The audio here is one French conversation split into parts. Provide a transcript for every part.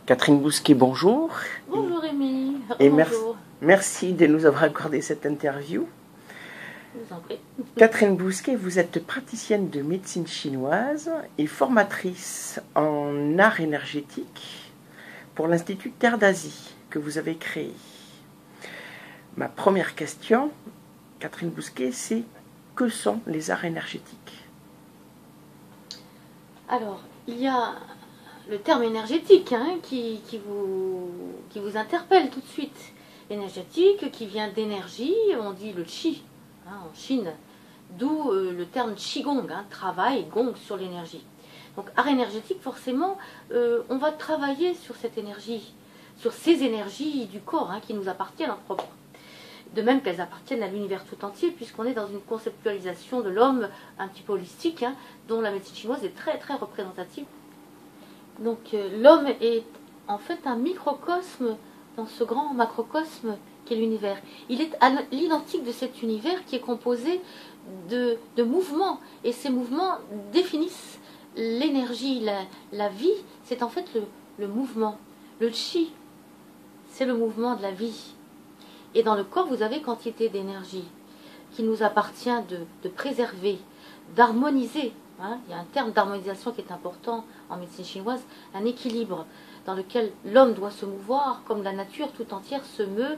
Catherine Bousquet, bonjour. Bonjour Rémi. Et Bonjour. merci de nous avoir accordé cette interview. Je vous en prie. Catherine Bousquet, vous êtes praticienne de médecine chinoise et formatrice en art énergétique pour l'Institut Terre d'Asie que vous avez créé. Ma première question, Catherine Bousquet, c'est que sont les arts énergétiques? Alors, il y a le terme énergétique qui vous interpelle tout de suite. Énergétique qui vient d'énergie, on dit le qi en Chine, d'où le terme qigong, travail, gong sur l'énergie. Donc art énergétique, forcément, on va travailler sur cette énergie, sur ces énergies du corps qui nous appartiennent en propre. De même qu'elles appartiennent à l'univers tout entier, puisqu'on est dans une conceptualisation de l'homme un petit peu holistique, dont la médecine chinoise est très très représentative. Donc l'homme est en fait un microcosme dans ce grand macrocosme qu'est l'univers. Il est à l'identique de cet univers qui est composé de mouvements, et ces mouvements définissent l'énergie, la vie. C'est en fait le mouvement. Le qi, c'est le mouvement de la vie. Et dans le corps, vous avez quantité d'énergie qu'il nous appartient de préserver, d'harmoniser. Il y a un terme d'harmonisation qui est important en médecine chinoise, un équilibre dans lequel l'homme doit se mouvoir comme la nature tout entière se meut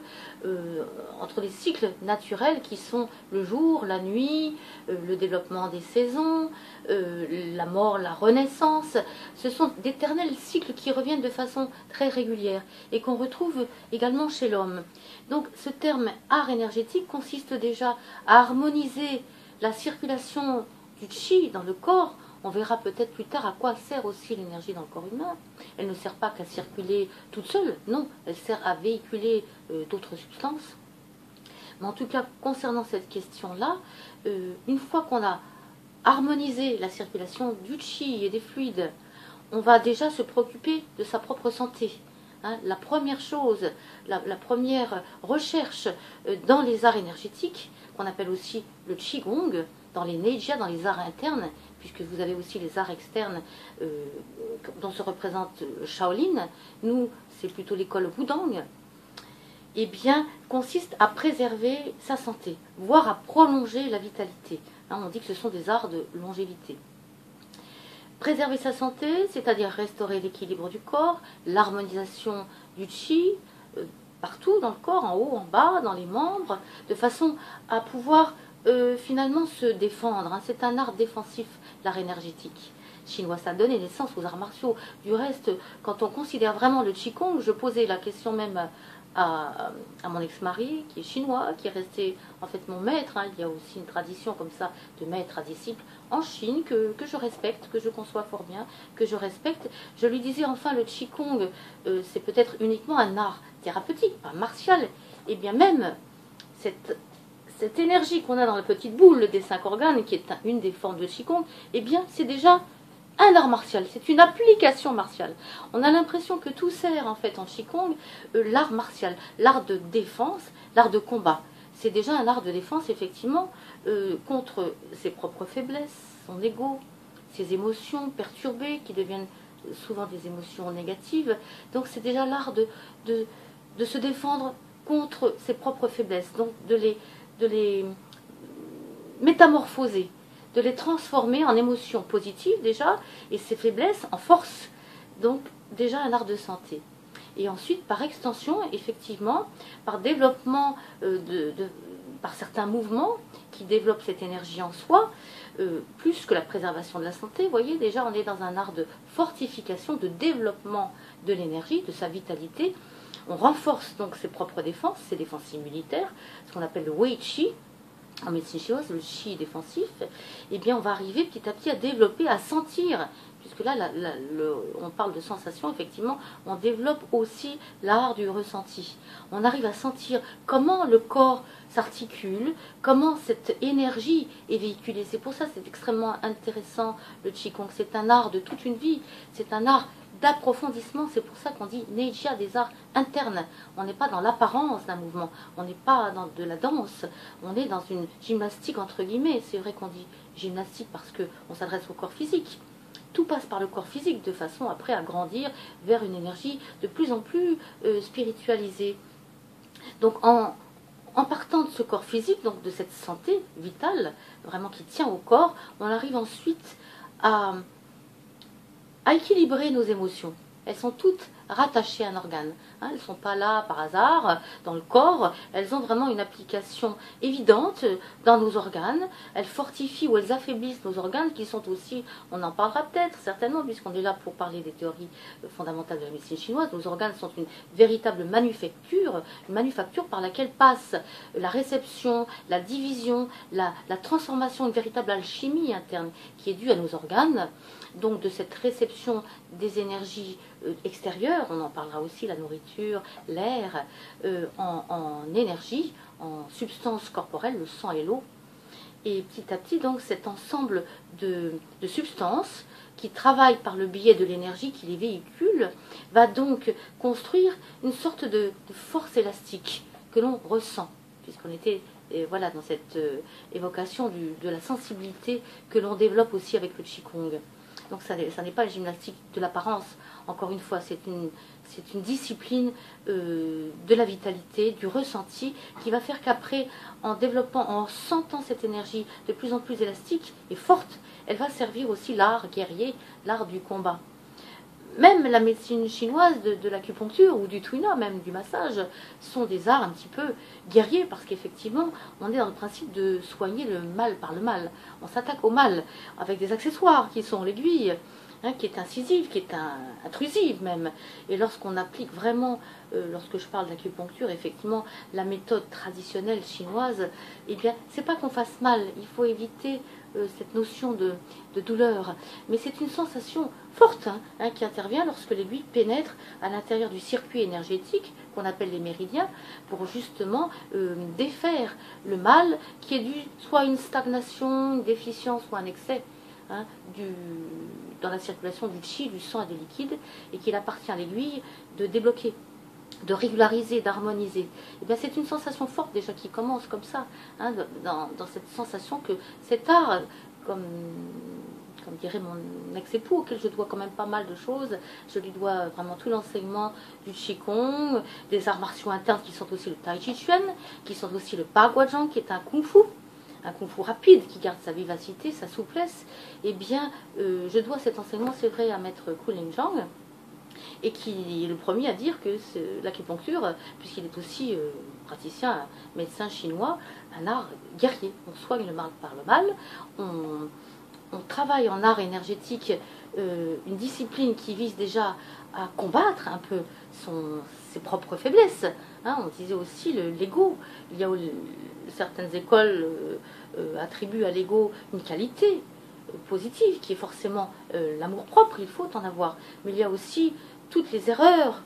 entre les cycles naturels qui sont le jour, la nuit, le développement des saisons, la mort, la renaissance. Ce sont d'éternels cycles qui reviennent de façon très régulière et qu'on retrouve également chez l'homme. Donc ce terme art énergétique consiste déjà à harmoniser la circulation du qi dans le corps. On verra peut-être plus tard à quoi sert aussi l'énergie dans le corps humain. Elle ne sert pas qu'à circuler toute seule, non, elle sert à véhiculer d'autres substances. Mais en tout cas, concernant cette question-là, une fois qu'on a harmonisé la circulation du qi et des fluides, on va déjà se préoccuper de sa propre santé. La première chose, la première recherche dans les arts énergétiques, qu'on appelle aussi le qigong, dans les neijia, dans les arts internes, puisque vous avez aussi les arts externes dont se représente Shaolin, nous c'est plutôt l'école Wudang, eh bien consiste à préserver sa santé, voire à prolonger la vitalité. On dit que ce sont des arts de longévité. Préserver sa santé, c'est-à-dire restaurer l'équilibre du corps, l'harmonisation du qi, partout dans le corps, en haut, en bas, dans les membres, de façon à pouvoir finalement se défendre. C'est un art défensif, l'art énergétique chinois. Ça a donné naissance aux arts martiaux. Du reste, quand on considère vraiment le qigong, je posais la question même à mon ex-mari, qui est chinois, qui est resté en fait mon maître. Il y a aussi une tradition comme ça de maître à disciple en Chine que je respecte, que je conçois fort bien, que je respecte. Je lui disais enfin, le qigong, c'est peut-être uniquement un art thérapeutique, pas martial. Et bien même cette énergie qu'on a dans la petite boule des 5 organes, qui est une des formes de qigong, eh bien c'est déjà un art martial, c'est une application martiale. On a l'impression que tout sert en fait en qigong l'art martial, l'art de défense, l'art de combat. C'est déjà un art de défense effectivement contre ses propres faiblesses, son ego, ses émotions perturbées qui deviennent souvent des émotions négatives. Donc c'est déjà l'art de se défendre contre ses propres faiblesses, donc de les métamorphoser, de les transformer en émotions positives déjà, et ces faiblesses en force. Donc déjà un art de santé. Et ensuite, par extension, effectivement, par développement, par certains mouvements qui développent cette énergie en soi, plus que la préservation de la santé, vous voyez, déjà on est dans un art de fortification, de développement de l'énergie, de sa vitalité. On renforce donc ses propres défenses, ses défenses immunitaires, ce qu'on appelle le Wei Qi, en médecine chinoise, le Qi défensif. Eh bien, on va arriver petit à petit à développer, à sentir, puisque là, on parle de sensation, effectivement, on développe aussi l'art du ressenti. On arrive à sentir comment le corps s'articule, comment cette énergie est véhiculée. C'est pour ça que c'est extrêmement intéressant, le Qigong. C'est un art de toute une vie, c'est un art d'approfondissement. C'est pour ça qu'on dit neijia, des arts internes. On n'est pas dans l'apparence d'un mouvement, on n'est pas dans de la danse, on est dans une gymnastique entre guillemets. C'est vrai qu'on dit gymnastique parce qu'on s'adresse au corps physique, tout passe par le corps physique de façon après à grandir vers une énergie de plus en plus spiritualisée. Donc en partant de ce corps physique, donc de cette santé vitale, vraiment qui tient au corps, on arrive ensuite à équilibrer nos émotions. Elles sont toutes rattachées à un organe. Elles ne sont pas là par hasard dans le corps. Elles ont vraiment une application évidente dans nos organes. Elles fortifient ou elles affaiblissent nos organes qui sont aussi, on en parlera peut-être certainement puisqu'on est là pour parler des théories fondamentales de la médecine chinoise. Nos organes sont une véritable manufacture par laquelle passe la réception, la division, la transformation, une véritable alchimie interne qui est due à nos organes. Donc de cette réception des énergies extérieures, on en parlera aussi, la nourriture, l'air, en énergie, en substance corporelle, le sang et l'eau. Et petit à petit, donc, cet ensemble de substances qui travaillent par le biais de l'énergie qui les véhicule, va donc construire une sorte de force élastique que l'on ressent, puisqu'on était voilà, dans cette évocation de la sensibilité que l'on développe aussi avec le Qigong. Donc ça n'est pas la gymnastique de l'apparence, encore une fois, c'est une discipline de la vitalité, du ressenti, qui va faire qu'après, en développant, en sentant cette énergie de plus en plus élastique et forte, elle va servir aussi l'art guerrier, l'art du combat. Même la médecine chinoise de l'acupuncture ou du tuina, même du massage, sont des arts un petit peu guerriers parce qu'effectivement, on est dans le principe de soigner le mal par le mal. On s'attaque au mal avec des accessoires qui sont l'aiguille, qui est incisive, qui est intrusive même. Et lorsqu'on applique vraiment, lorsque je parle d'acupuncture, effectivement, la méthode traditionnelle chinoise, eh bien, c'est pas qu'on fasse mal, il faut éviter cette notion de douleur. Mais c'est une sensation forte qui intervient lorsque l'aiguille pénètre à l'intérieur du circuit énergétique qu'on appelle les méridiens pour justement défaire le mal qui est dû soit à une stagnation, une déficience ou un excès dans la circulation du chi, du sang et des liquides, et qu'il appartient à l'aiguille de débloquer, de régulariser, d'harmoniser. Et bien c'est une sensation forte déjà qui commence comme ça, dans cette sensation que cet art, comme dirait mon ex-époux, auquel je dois quand même pas mal de choses, je lui dois vraiment tout l'enseignement du Qigong, des arts martiaux internes qui sont aussi le Tai Chi Chuan, qui sont aussi le Pa Guozhang, qui est un kung-fu rapide qui garde sa vivacité, sa souplesse. Eh bien, je dois cet enseignement, c'est vrai, à maître Ku-Ling Zhang, et qui est le premier à dire que l'acupuncture, puisqu'il est aussi praticien, médecin chinois, un art guerrier. On soigne le mal par le mal, on travaille en art énergétique une discipline qui vise déjà à combattre un peu ses propres faiblesses. On disait aussi l'ego. Il y a certaines écoles attribuent à l'ego une qualité positive qui est forcément l'amour-propre, il faut en avoir. Mais il y a aussi toutes les erreurs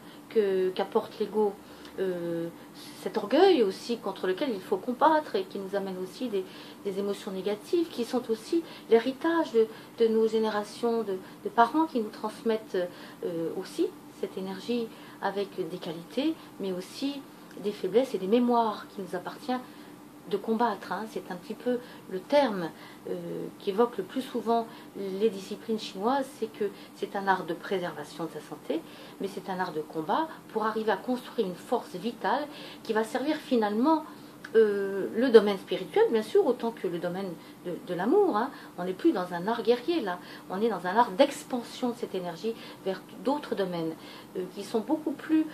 qu'apporte l'ego. Cet orgueil aussi contre lequel il faut combattre et qui nous amène aussi des émotions négatives qui sont aussi l'héritage de nos générations de parents qui nous transmettent aussi cette énergie avec des qualités mais aussi des faiblesses et des mémoires qui nous appartient de combattre. C'est un petit peu le terme qu'évoquent le plus souvent les disciplines chinoises, c'est que c'est un art de préservation de sa santé, mais c'est un art de combat pour arriver à construire une force vitale qui va servir finalement le domaine spirituel, bien sûr, autant que le domaine de l'amour. On n'est plus dans un art guerrier, là. On est dans un art d'expansion de cette énergie vers d'autres domaines qui sont beaucoup plus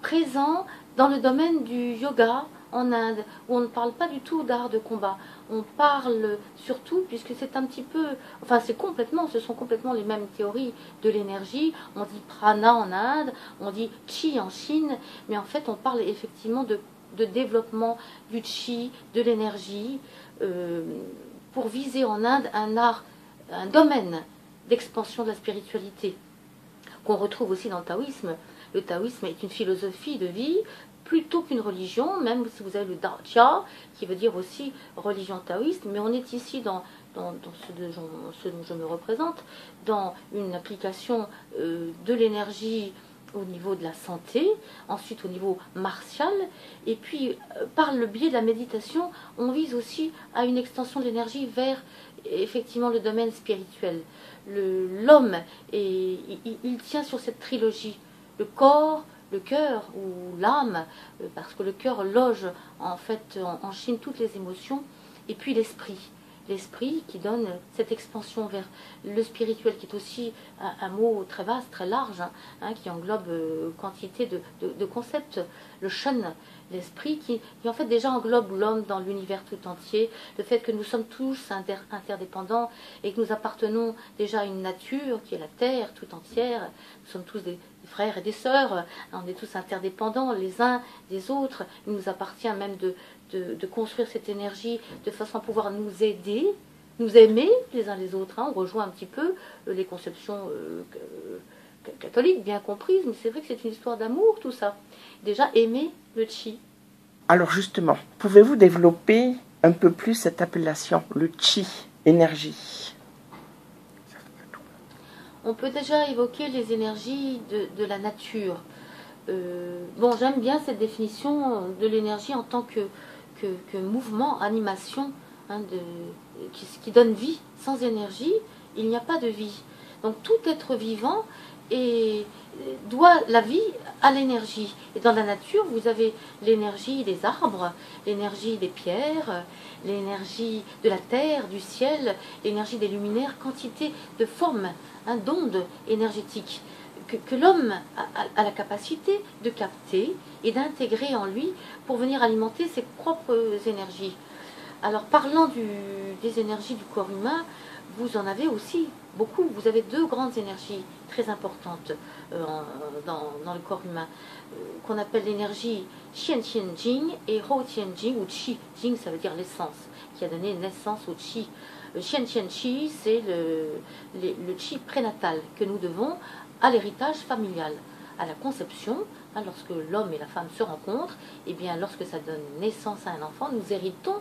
présents dans le domaine du yoga, en Inde, où on ne parle pas du tout d'art de combat. On parle surtout, puisque c'est un petit peu, enfin ce sont complètement les mêmes théories de l'énergie. On dit prana en Inde, on dit chi en Chine, mais en fait on parle effectivement de développement du chi, de l'énergie, pour viser en Inde un domaine d'expansion de la spiritualité, qu'on retrouve aussi dans le taoïsme. Le taoïsme est une philosophie de vie, plutôt qu'une religion, même si vous avez le Dao, qui veut dire aussi religion taoïste, mais on est ici dans ce dont je me représente, dans une application de l'énergie au niveau de la santé, ensuite au niveau martial, et puis par le biais de la méditation, on vise aussi à une extension de l'énergie vers effectivement le domaine spirituel. L'homme, il tient sur cette trilogie, le corps, le cœur ou l'âme, parce que le cœur loge en fait en Chine toutes les émotions, et puis l'esprit. L'esprit qui donne cette expansion vers le spirituel, qui est aussi un mot très vaste, très large, qui englobe quantité de concepts. Le Shen, l'esprit qui en fait déjà englobe l'homme dans l'univers tout entier, le fait que nous sommes tous interdépendants et que nous appartenons déjà à une nature qui est la terre tout entière. Nous sommes tous des frères et des sœurs, on est tous interdépendants les uns des autres. Il nous appartient même de construire cette énergie de façon à pouvoir nous aider, nous aimer les uns les autres. On rejoint un petit peu les conceptions catholiques bien comprises, mais c'est vrai que c'est une histoire d'amour tout ça. Déjà aimer le chi. Alors justement, pouvez-vous développer un peu plus cette appellation, le chi, énergie? On peut déjà évoquer les énergies de la nature. Bon, j'aime bien cette définition de l'énergie en tant que mouvement, animation, qui donne vie. Sans énergie, il n'y a pas de vie. Donc tout être vivant doit la vie à l'énergie. Et dans la nature, vous avez l'énergie des arbres, l'énergie des pierres, l'énergie de la terre, du ciel, l'énergie des luminaires, quantité de formes, d'ondes énergétiques que l'homme a la capacité de capter et d'intégrer en lui pour venir alimenter ses propres énergies. Alors parlant des énergies du corps humain, vous en avez aussi beaucoup. Vous avez deux grandes énergies très importantes dans le corps humain, qu'on appelle l'énergie Xian Qian Jing et Hou Tian Jing, ou Qi. Jing, ça veut dire l'essence, qui a donné naissance au Qi. Le Xian Qian Qi, c'est le Qi prénatal que nous devons à l'héritage familial, à la conception. Lorsque l'homme et la femme se rencontrent, et bien lorsque ça donne naissance à un enfant, nous héritons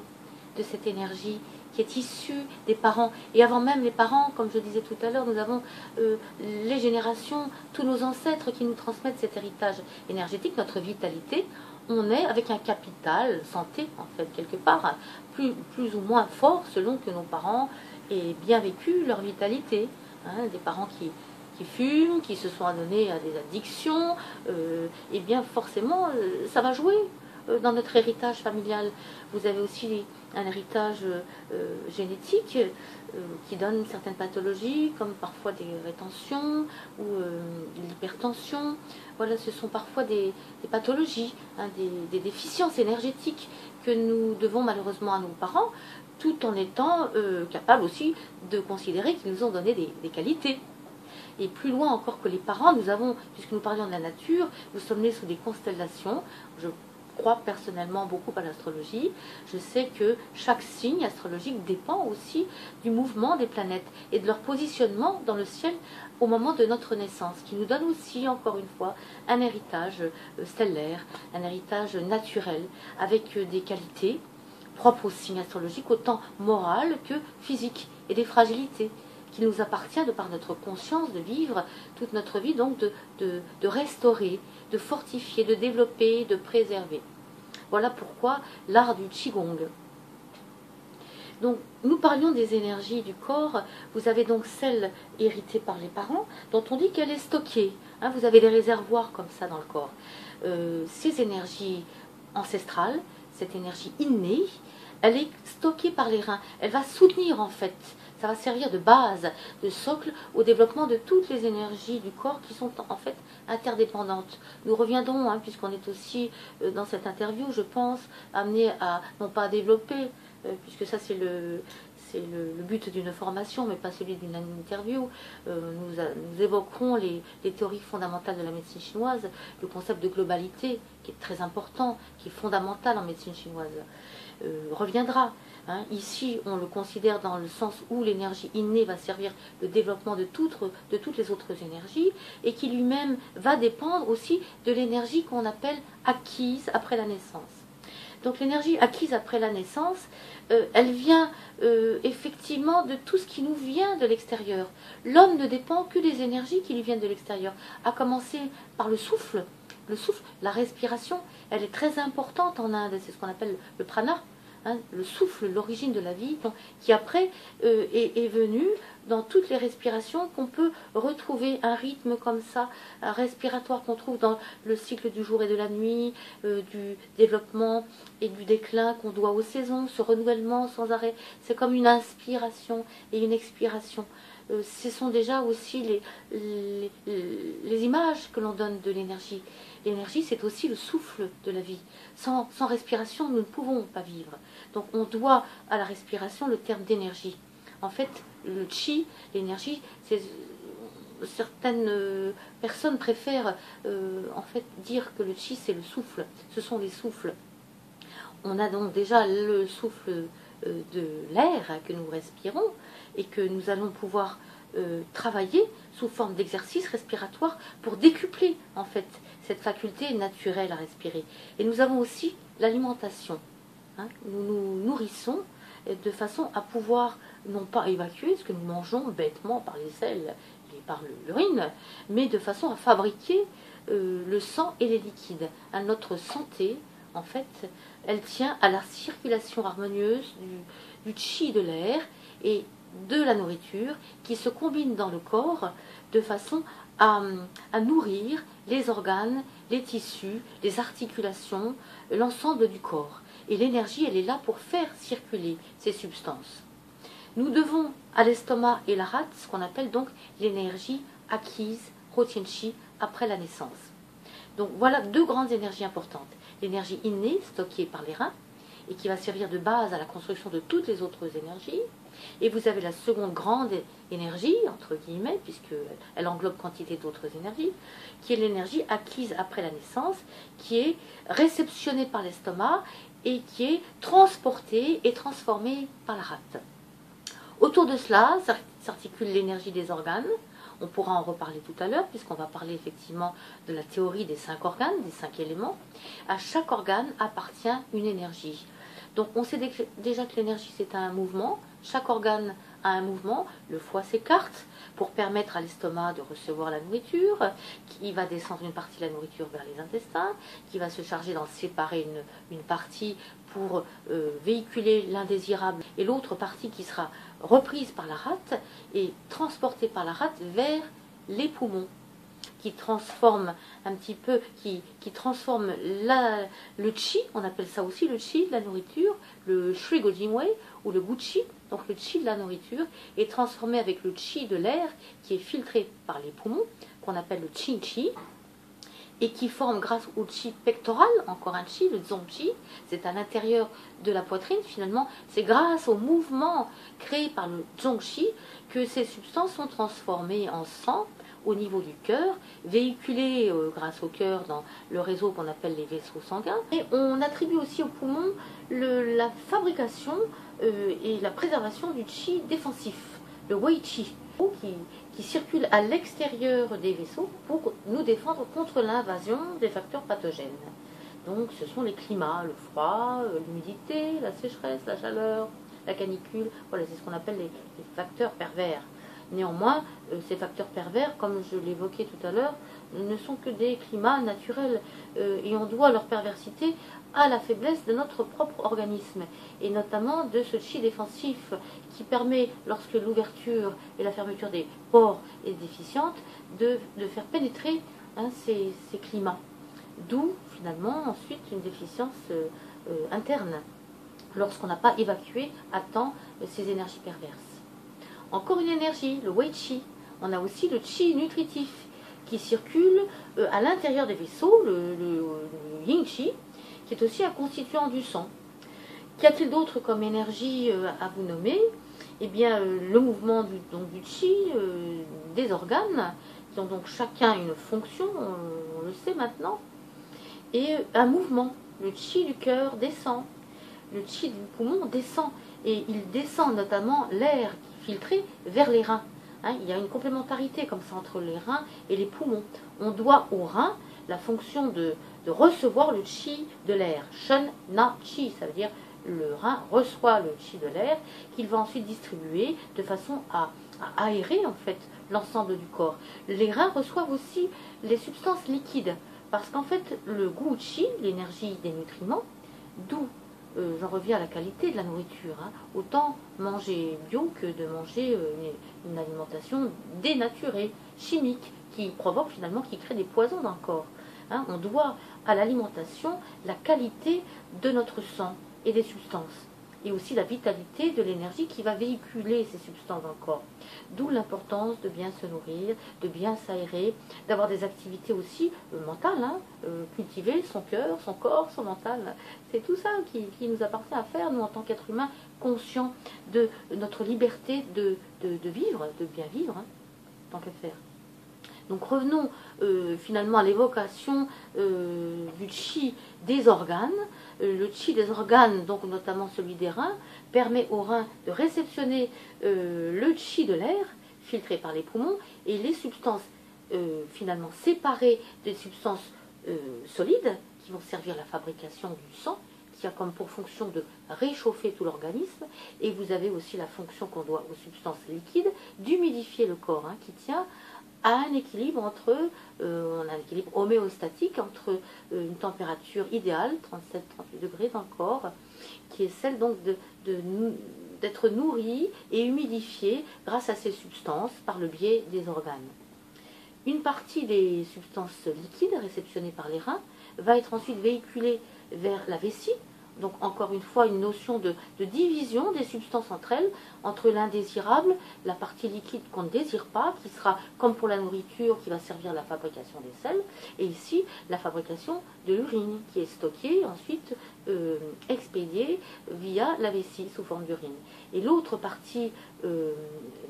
de cette énergie qui est issue des parents. Et avant même les parents, comme je disais tout à l'heure, nous avons les générations, tous nos ancêtres qui nous transmettent cet héritage énergétique, notre vitalité. On est avec un capital santé, en fait, quelque part, plus ou moins fort selon que nos parents aient bien vécu leur vitalité. Des parents qui fument, qui se sont adonnés à des addictions, et bien forcément, ça va jouer dans notre héritage familial. Vous avez aussi un héritage génétique qui donne certaines pathologies, comme parfois des rétentions ou de l'hypertension. Voilà, ce sont parfois des pathologies, des déficiences énergétiques que nous devons malheureusement à nos parents, tout en étant capables aussi de considérer qu'ils nous ont donné des qualités. Et plus loin encore que les parents, nous avons, puisque nous parlions de la nature, nous sommes nés sous des constellations. Je crois personnellement beaucoup à l'astrologie. Je sais que chaque signe astrologique dépend aussi du mouvement des planètes et de leur positionnement dans le ciel au moment de notre naissance, qui nous donne aussi, encore une fois, un héritage stellaire, un héritage naturel, avec des qualités propres au signe astrologique, autant morales que physiques, et des fragilités qui nous appartient de par notre conscience de vivre toute notre vie, donc de restaurer, de fortifier, de développer, de préserver. Voilà pourquoi l'art du Qigong. Donc nous parlions des énergies du corps. Vous avez donc celle héritée par les parents, dont on dit qu'elle est stockée. Vous avez des réservoirs comme ça dans le corps. Ces énergies ancestrales, cette énergie innée, elle est stockée par les reins. Elle va soutenir en fait. Ça va servir de base, de socle au développement de toutes les énergies du corps qui sont en fait interdépendantes. Nous reviendrons, puisqu'on est aussi dans cette interview, je pense, amené à, non pas à développer, puisque ça c'est le but d'une formation, mais pas celui d'une interview. Nous évoquerons les théories fondamentales de la médecine chinoise, le concept de globalité, qui est très important, qui est fondamental en médecine chinoise, reviendra. Ici, on le considère dans le sens où l'énergie innée va servir le développement de toutes les autres énergies, et qui lui-même va dépendre aussi de l'énergie qu'on appelle acquise après la naissance. Donc l'énergie acquise après la naissance, elle vient effectivement de tout ce qui nous vient de l'extérieur. L'homme ne dépend que des énergies qui lui viennent de l'extérieur, à commencer par le souffle. Le souffle, la respiration, elle est très importante en Inde, c'est ce qu'on appelle le prana. hein, le souffle, l'origine de la vie, donc, qui après est venu dans toutes les respirations, qu'on peut retrouver un rythme comme ça, un respiratoire qu'on trouve dans le cycle du jour et de la nuit, du développement et du déclin qu'on doit aux saisons, ce renouvellement sans arrêt. C'est comme une inspiration et une expiration. Ce sont déjà aussi les images que l'on donne de l'énergie. L'énergie, c'est aussi le souffle de la vie. Sans respiration, nous ne pouvons pas vivre. Donc on doit à la respiration le terme d'énergie. En fait, le chi, l'énergie, certaines personnes préfèrent en fait dire que le chi, c'est le souffle. Ce sont les souffles. On a donc déjà le souffle de l'air que nous respirons et que nous allons pouvoir travailler sous forme d'exercice respiratoire pour décupler en fait cette faculté naturelle à respirer. Et nous avons aussi l'alimentation. Hein. Nous nous nourrissons de façon à pouvoir non pas évacuer ce que nous mangeons bêtement par les selles et par l'urine, mais de façon à fabriquer le sang et les liquides. À notre santé, en fait, elle tient à la circulation harmonieuse du chi de l'air et de la nourriture qui se combine dans le corps de façon à nourrir les organes, les tissus, les articulations, l'ensemble du corps. Et l'énergie, elle est là pour faire circuler ces substances. Nous devons à l'estomac et la rate ce qu'on appelle donc l'énergie acquise, Rotienchi, après la naissance. Donc voilà deux grandes énergies importantes. L'énergie innée, stockée par les reins, et qui va servir de base à la construction de toutes les autres énergies. Et vous avez la seconde grande énergie, entre guillemets, puisqu'elle englobe quantité d'autres énergies, qui est l'énergie acquise après la naissance, qui est réceptionnée par l'estomac et qui est transportée et transformée par la rate. Autour de cela s'articule l'énergie des organes. On pourra en reparler tout à l'heure, puisqu'on va parler effectivement de la théorie des 5 organes, des 5 éléments. À chaque organe appartient une énergie. Donc on sait déjà que l'énergie c'est un mouvement. Chaque organe a un mouvement. Le foie s'écarte pour permettre à l'estomac de recevoir la nourriture, qui va descendre une partie de la nourriture vers les intestins, qui va se charger d'en séparer une partie pour véhiculer l'indésirable, et l'autre partie qui sera reprise par la rate et transportée par la rate vers les poumons, qui transforme un petit peu, qui transforme le chi, on appelle ça aussi le chi de la nourriture, le shui gojinwei ou le guchi, donc le chi de la nourriture, est transformé avec le chi de l'air qui est filtré par les poumons, qu'on appelle le qin-chi, et qui forme grâce au chi pectoral, encore un chi, le zong-chi, c'est à l'intérieur de la poitrine finalement, c'est grâce au mouvement créé par le zong-chi que ces substances sont transformées en sang au niveau du cœur, véhiculées grâce au cœur dans le réseau qu'on appelle les vaisseaux sanguins. Et on attribue aussi aux poumons la fabrication et la préservation du chi défensif, le wei chi, qui circule à l'extérieur des vaisseaux pour nous défendre contre l'invasion des facteurs pathogènes. Donc ce sont les climats, le froid, l'humidité, la sécheresse, la chaleur, la canicule, voilà, c'est ce qu'on appelle les facteurs pervers. Néanmoins, ces facteurs pervers, comme je l'évoquais tout à l'heure, ne sont que des climats naturels et on doit leur perversité à la faiblesse de notre propre organisme et notamment de ce chi défensif qui permet, lorsque l'ouverture et la fermeture des pores est déficiente, de faire pénétrer ces climats. D'où finalement ensuite une déficience interne lorsqu'on n'a pas évacué à temps ces énergies perverses. Encore une énergie, le wei chi. On a aussi le chi nutritif qui circule à l'intérieur des vaisseaux, le yin chi, qui est aussi un constituant du sang. Qu'y a-t-il d'autre comme énergie à vous nommer? Eh bien, le mouvement du chi, des organes, qui ont donc chacun une fonction, on le sait maintenant, et un mouvement. Le chi du cœur descend, le chi du poumon descend, et il descend notamment l'air filtré vers les reins. Hein, il y a une complémentarité comme ça entre les reins et les poumons. On doit aux reins la fonction de recevoir le chi de l'air. Shen na chi, ça veut dire le rein reçoit le chi de l'air qu'il va ensuite distribuer de façon à aérer en fait l'ensemble du corps. Les reins reçoivent aussi les substances liquides parce qu'en fait le gu chi, l'énergie des nutriments, d'où j'en reviens à la qualité de la nourriture. Hein. Autant manger bio que de manger une alimentation dénaturée, chimique, qui provoque finalement, qui crée des poisons dans le corps. Hein. On doit à l'alimentation la qualité de notre sang et des substances, et aussi la vitalité de l'énergie qui va véhiculer ces substances dans le corps. D'où l'importance de bien se nourrir, de bien s'aérer, d'avoir des activités aussi mentales, hein, cultiver son cœur, son corps, son mental. C'est tout ça qui nous appartient à faire, nous en tant qu'êtres humains, conscients de notre liberté de vivre, de bien vivre, hein, tant qu'à faire. Donc revenons finalement à l'évocation du chi des organes. Le chi des organes, donc notamment celui des reins, permet aux reins de réceptionner le chi de l'air, filtré par les poumons, et les substances finalement séparées des substances solides, qui vont servir à la fabrication du sang, qui a comme pour fonction de réchauffer tout l'organisme, et vous avez aussi la fonction qu'on doit aux substances liquides, d'humidifier le corps, hein, qui tient à un équilibre entre, on a un équilibre homéostatique entre une température idéale, 37-38 degrés dans le corps, qui est celle donc d'être nourri et humidifié grâce à ces substances par le biais des organes. Une partie des substances liquides réceptionnées par les reins va être ensuite véhiculée vers la vessie. Donc encore une fois, une notion de division des substances entre elles, entre l'indésirable, la partie liquide qu'on ne désire pas, qui sera comme pour la nourriture, qui va servir à la fabrication des sels, et ici la fabrication de l'urine, qui est stockée, ensuite expédiée via la vessie sous forme d'urine. Et l'autre partie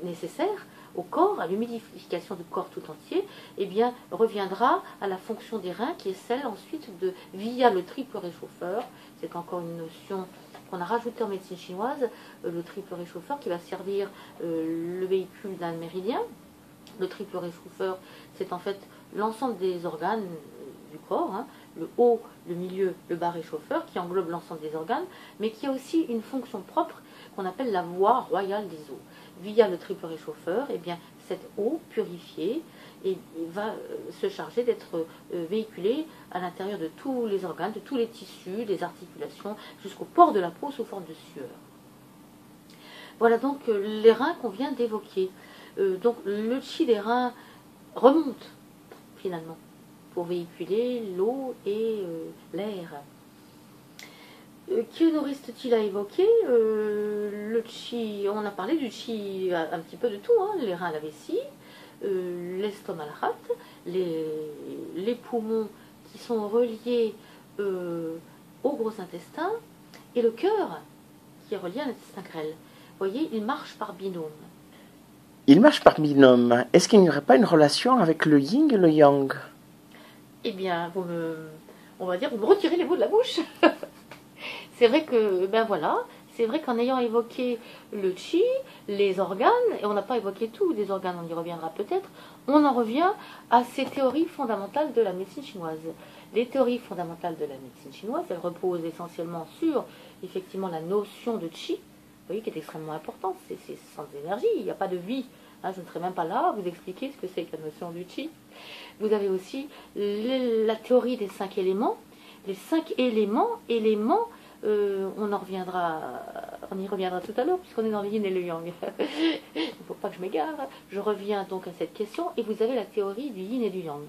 nécessaire au corps, à l'humidification du corps tout entier, eh bien, reviendra à la fonction des reins, qui est celle ensuite via le triple réchauffeur. C'est encore une notion qu'on a rajoutée en médecine chinoise, le triple réchauffeur qui va servir le véhicule d'un méridien. Le triple réchauffeur, c'est en fait l'ensemble des organes du corps, hein, le haut, le milieu, le bas réchauffeur, qui englobe l'ensemble des organes, mais qui a aussi une fonction propre qu'on appelle la voie royale des eaux. Via le triple réchauffeur, eh bien, cette eau purifiée va se charger d'être véhiculée à l'intérieur de tous les organes, de tous les tissus, des articulations, jusqu'au port de la peau sous forme de sueur. Voilà donc les reins qu'on vient d'évoquer. Donc le chi des reins remonte finalement pour véhiculer l'eau et l'air. Que nous reste-t-il à évoquer? Le chi, on a parlé du chi, un petit peu de tout, hein, les reins à la vessie, l'estomac à la rate, les poumons qui sont reliés au gros intestin, et le cœur qui est relié à l'intestin grêle. Vous voyez, il marche par binôme. Il marche par binôme. Est-ce qu'il n'y aurait pas une relation avec le yin et le yang? Eh bien, on va dire, vous me retirez les mots de la bouche. C'est vrai que, ben voilà, c'est vrai qu'en ayant évoqué le chi, les organes, et on n'a pas évoqué tous les organes, on y reviendra peut-être, on en revient à ces théories fondamentales de la médecine chinoise. Les théories fondamentales de la médecine chinoise, elles reposent essentiellement sur, effectivement, la notion de chi, vous voyez, qui est extrêmement importante, c'est sans énergie, il n'y a pas de vie. Hein, je ne serai même pas là à vous expliquer ce que c'est que la notion du chi. Vous avez aussi la théorie des 5 éléments. Les 5 éléments, on y reviendra tout à l'heure, puisqu'on est dans le yin et le yang. Il ne faut pas que je m'égare. Je reviens donc à cette question, et vous avez la théorie du yin et du yang.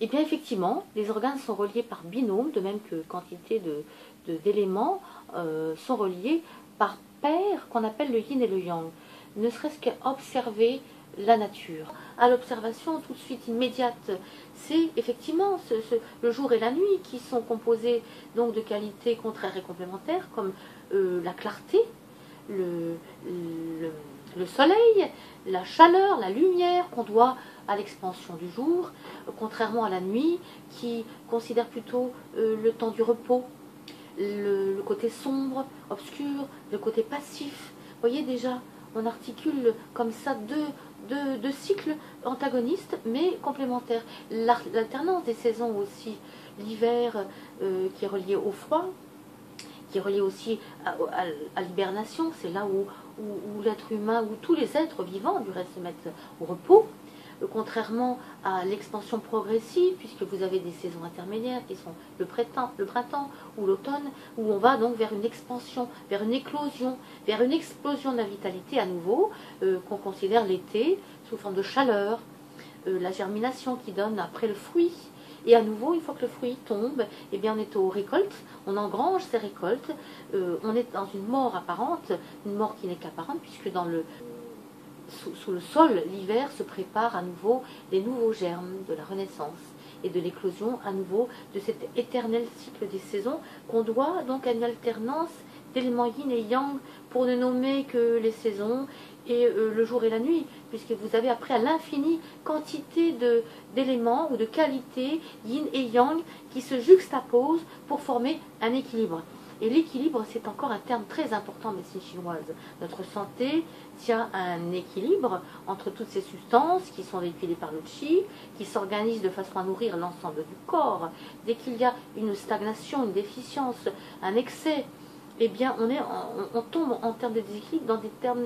Et bien effectivement, les organes sont reliés par binôme, de même que quantité d'éléments sont reliés par paire qu'on appelle le yin et le yang. Ne serait-ce qu'à observer la nature. À l'observation tout de suite immédiate, c'est effectivement le jour et la nuit qui sont composés donc de qualités contraires et complémentaires, comme la clarté, le soleil, la chaleur, la lumière qu'on doit à l'expansion du jour, contrairement à la nuit qui considère plutôt le temps du repos, le côté sombre, obscur, le côté passif. Vous voyez déjà, on articule comme ça deux cycles antagonistes mais complémentaires. L'alternance des saisons aussi, l'hiver qui est relié au froid, qui est relié aussi à l'hibernation, c'est là où l'être humain, où tous les êtres vivants du reste se mettent au repos. contrairement à l'expansion progressive, puisque vous avez des saisons intermédiaires qui sont le printemps ou l'automne, où on va donc vers une expansion, vers une éclosion, vers une explosion de la vitalité à nouveau, qu'on considère l'été sous forme de chaleur, la germination qui donne après le fruit. Et à nouveau, une fois que le fruit tombe, eh bien on est aux récoltes, on engrange ces récoltes, on est dans une mort apparente, une mort qui n'est qu'apparente, puisque sous le sol, l'hiver se prépare à nouveau les nouveaux germes de la renaissance et de l'éclosion à nouveau de cet éternel cycle des saisons qu'on doit donc à une alternance d'éléments yin et yang pour ne nommer que les saisons et le jour et la nuit, puisque vous avez après à l'infini quantité d'éléments ou de qualités yin et yang qui se juxtaposent pour former un équilibre. Et l'équilibre, c'est encore un terme très important en médecine chinoise. Notre santé tient à un équilibre entre toutes ces substances qui sont véhiculées par le qi, qui s'organisent de façon à nourrir l'ensemble du corps. Dès qu'il y a une stagnation, une déficience, un excès, eh bien on tombe en termes de déséquilibre dans des termes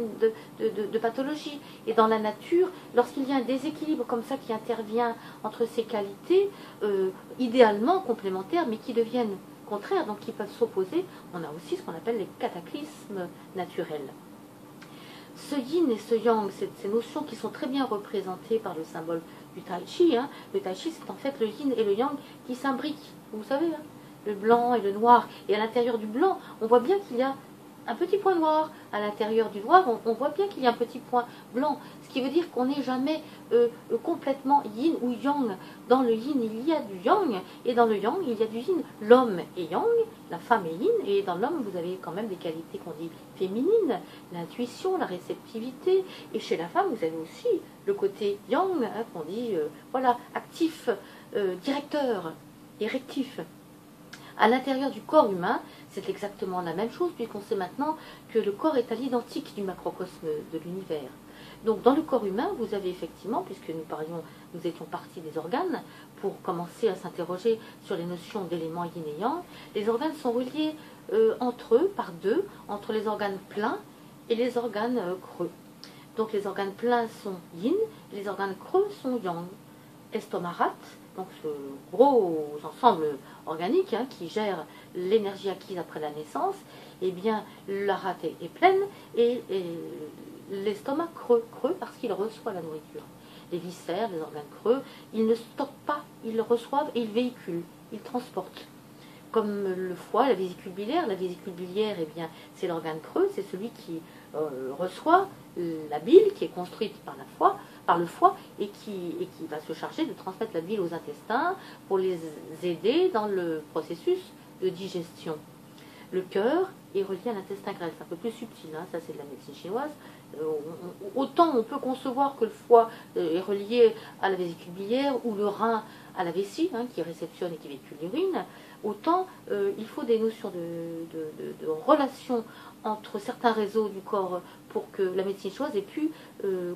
de pathologie. Et dans la nature, lorsqu'il y a un déséquilibre comme ça qui intervient entre ces qualités, idéalement complémentaires, mais qui deviennent contraires, donc qui peuvent s'opposer, on a aussi ce qu'on appelle les cataclysmes naturels. Ce yin et ce yang, ces notions qui sont très bien représentées par le symbole du tai chi, hein. Le tai chi, c'est en fait le yin et le yang qui s'imbriquent, vous savez, hein, le blanc et le noir. Et à l'intérieur du blanc, on voit bien qu'il y a un petit point noir. À l'intérieur du noir, on voit bien qu'il y a un petit point blanc. Ce qui veut dire qu'on n'est jamais complètement yin ou yang. Dans le yin, il y a du yang, et dans le yang, il y a du yin. L'homme est yang, la femme est yin, et dans l'homme, vous avez quand même des qualités qu'on dit féminines, l'intuition, la réceptivité, et chez la femme, vous avez aussi le côté yang, hein, qu'on dit, voilà, actif, directeur, érectif. À l'intérieur du corps humain, c'est exactement la même chose, puisqu'on sait maintenant que le corps est à l'identique du macrocosme de l'univers. Donc dans le corps humain, vous avez effectivement, puisque nous étions partis des organes, pour commencer à s'interroger sur les notions d'éléments yin et yang, les organes sont reliés entre eux, par deux, entre les organes pleins et les organes creux. Donc les organes pleins sont yin, les organes creux sont yang. Estomac, donc ce gros ensemble organique, hein, qui gère l'énergie acquise après la naissance, eh bien la rate est pleine et l'estomac creux parce qu'il reçoit la nourriture. Les viscères, les organes creux, ils ne stockent pas, ils le reçoivent et ils véhiculent, ils transportent. Comme le foie, la vésicule biliaire. La vésicule biliaire, eh bien, c'est l'organe creux, c'est celui qui reçoit la bile qui est construite par le foie et qui va se charger de transmettre la bile aux intestins pour les aider dans le processus de digestion. Le cœur est relié à l'intestin grêle, c'est un peu plus subtil, hein, ça c'est de la médecine chinoise. Autant on peut concevoir que le foie est relié à la vésicule biliaire ou le rein à la vessie, hein, qui réceptionne et qui véhicule l'urine, autant il faut des notions de relation entre certains réseaux du corps pour que la médecine chinoise ait pu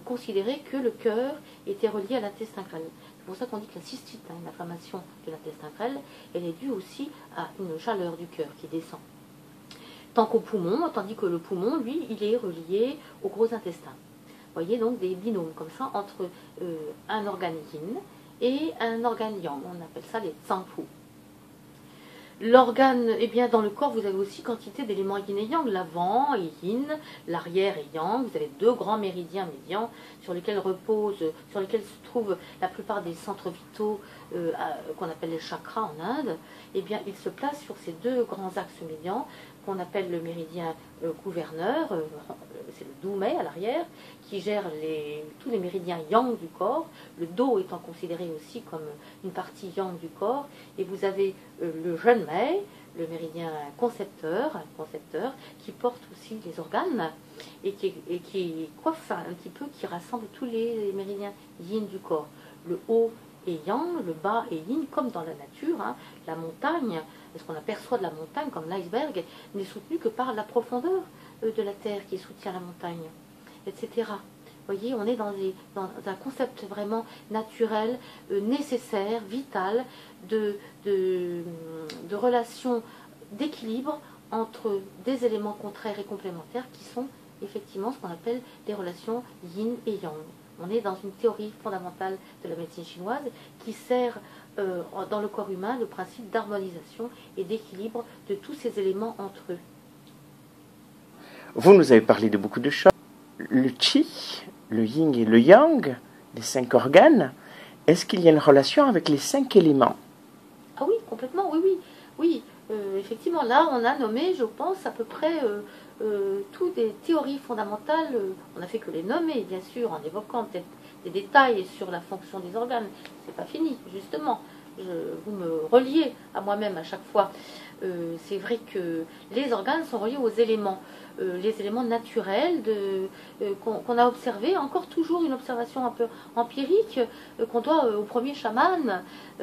considérer que le cœur était relié à l'intestin grêle. C'est pour ça qu'on dit que la cystite, hein, l'inflammation de l'intestin grêle, elle est due aussi à une chaleur du cœur qui descend. Tant qu'au poumon, tandis que le poumon, lui, il est relié au gros intestin. Vous voyez donc des binômes comme ça entre un organe yin et un organe yang. On appelle ça les tsangfu. L'organe, eh bien, dans le corps, vous avez aussi quantité d'éléments yin et yang. L'avant est yin, l'arrière est yang. Vous avez deux grands méridiens médians sur lesquels se trouvent la plupart des centres vitaux qu'on appelle les chakras en Inde. Eh bien, ils se placent sur ces deux grands axes médians qu'on appelle le méridien gouverneur, c'est le doumé à l'arrière, qui gère tous les méridiens yang du corps, le dos étant considéré aussi comme une partie yang du corps, et vous avez le Zhenmei, le méridien concepteur, qui porte aussi les organes, et qui coiffe un petit peu, qui rassemble tous les méridiens yin du corps. Le haut est yang, le bas est yin, comme dans la nature, hein. La montagne, ce qu'on aperçoit de la montagne comme l'iceberg, n'est soutenu que par la profondeur de la terre qui soutient la montagne, etc. Vous voyez, on est dans un concept vraiment naturel, nécessaire, vital, de relation d'équilibre entre des éléments contraires et complémentaires qui sont effectivement ce qu'on appelle des relations yin et yang. On est dans une théorie fondamentale de la médecine chinoise qui sert dans le corps humain le principe d'harmonisation et d'équilibre de tous ces éléments entre eux. Vous nous avez parlé de beaucoup de choses. Le qi, le yin et le yang, les 5 organes, est-ce qu'il y a une relation avec les 5 éléments? Ah oui, complètement, oui. Effectivement, là, on a nommé, je pense, à peu près toutes des théories fondamentales. On n'a fait que les nommer, bien sûr, en évoquant peut-être des détails sur la fonction des organes. C'est pas fini, justement. Vous me reliez à moi-même à chaque fois. C'est vrai que les organes sont reliés aux éléments. Les éléments naturels qu'on a observés, encore toujours une observation un peu empirique qu'on doit aux premiers chamans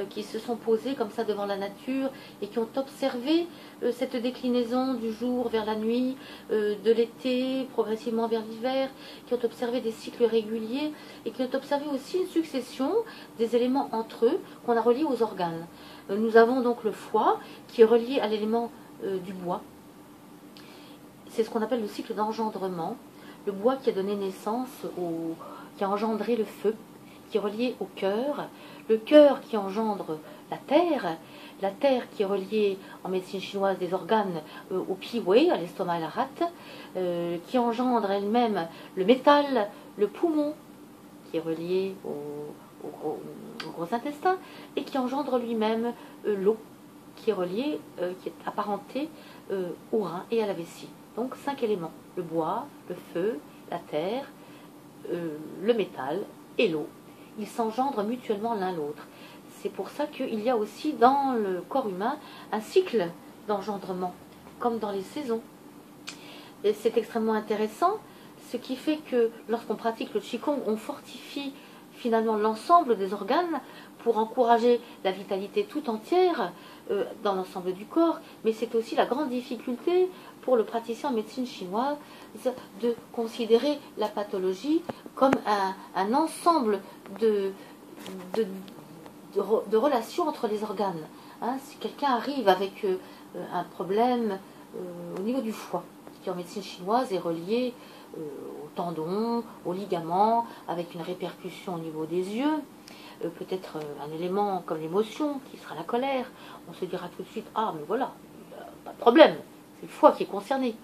qui se sont posés comme ça devant la nature et qui ont observé cette déclinaison du jour vers la nuit, de l'été progressivement vers l'hiver, qui ont observé des cycles réguliers et qui ont observé aussi une succession des éléments entre eux qu'on a reliés aux organes. Nous avons donc le foie qui est relié à l'élément du bois. C'est ce qu'on appelle le cycle d'engendrement. Le bois qui a donné naissance, qui a engendré le feu, qui est relié au cœur. Le cœur qui engendre la terre qui est reliée en médecine chinoise des organes au piwei, à l'estomac et la rate, qui engendre elle-même le métal, le poumon, qui est relié au gros intestin, et qui engendre lui-même l'eau, qui est reliée, qui est apparentée au rein et à la vessie. Donc 5 éléments, le bois, le feu, la terre, le métal et l'eau. Ils s'engendrent mutuellement l'un l'autre. C'est pour ça qu'il y a aussi dans le corps humain un cycle d'engendrement, comme dans les saisons. Et c'est extrêmement intéressant, ce qui fait que lorsqu'on pratique le Qigong, on fortifie finalement l'ensemble des organes pour encourager la vitalité tout entière dans l'ensemble du corps, mais c'est aussi la grande difficulté pour le praticien en médecine chinoise de considérer la pathologie comme un ensemble de relations entre les organes. Si quelqu'un arrive avec un problème au niveau du foie, qui en médecine chinoise est relié au tendon, aux ligaments, avec une répercussion au niveau des yeux, peut-être un élément comme l'émotion, qui sera la colère, on se dira tout de suite, ah mais voilà, pas de problème, c'est le foie qui est concerné.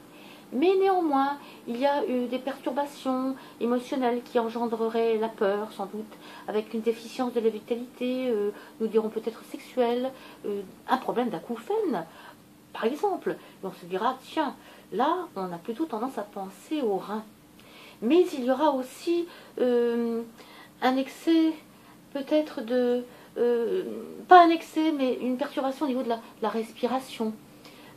Mais néanmoins, il y a eu des perturbations émotionnelles qui engendreraient la peur, sans doute, avec une déficience de la vitalité, nous dirons peut-être sexuelle, un problème d'acouphène, par exemple. Et on se dira, tiens, là, on a plutôt tendance à penser au rein. Mais il y aura aussi un excès, peut-être pas un excès, mais une perturbation au niveau de la respiration.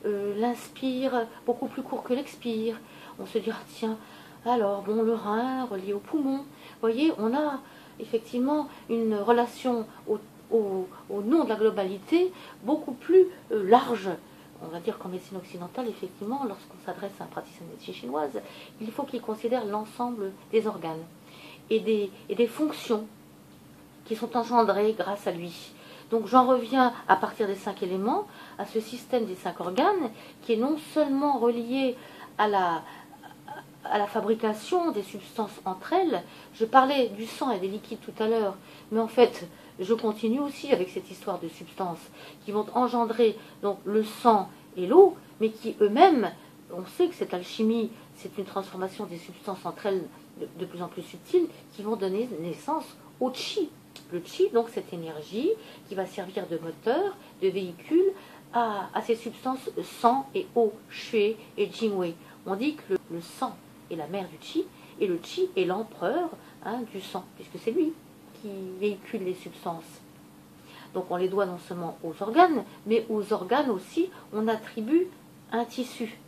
L'inspire beaucoup plus court que l'expire. On se dira, tiens, alors, bon, le rein relié au poumon. Vous voyez, on a effectivement une relation au nom de la globalité beaucoup plus large. On va dire qu'en médecine occidentale, effectivement, lorsqu'on s'adresse à un praticien de médecine chinoise, il faut qu'il considère l'ensemble des organes et des fonctions qui sont engendrées grâce à lui. Donc j'en reviens à partir des 5 éléments, à ce système des 5 organes, qui est non seulement relié à la fabrication des substances entre elles. Je parlais du sang et des liquides tout à l'heure, mais en fait, je continue aussi avec cette histoire de substances qui vont engendrer donc le sang et l'eau, mais qui eux-mêmes, on sait que cette alchimie, c'est une transformation des substances entre elles de plus en plus subtiles, qui vont donner naissance au qi. Le qi, donc cette énergie qui va servir de moteur, de véhicule à ces substances sang et eau, shui et jingwei. On dit que le sang est la mère du qi, et le qi est l'empereur du sang, puisque c'est lui qui véhicule les substances. Donc on les doit non seulement aux organes, mais aux organes aussi, on attribue un tissu.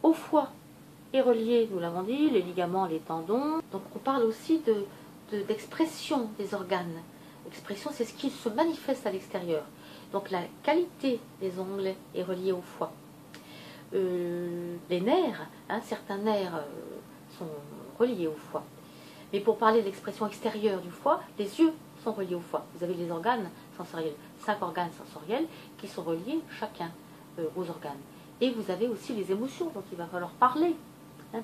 Au foie est relié, nous l'avons dit, les ligaments, les tendons. Donc on parle aussi d'expression des organes. L'expression, c'est ce qui se manifeste à l'extérieur. Donc la qualité des ongles est reliée au foie. Les nerfs, certains nerfs sont reliés au foie. Mais pour parler de l'expression extérieure du foie, les yeux sont reliés au foie. Vous avez les organes sensoriels, 5 organes sensoriels qui sont reliés chacun aux organes. Et vous avez aussi les émotions dont il va falloir parler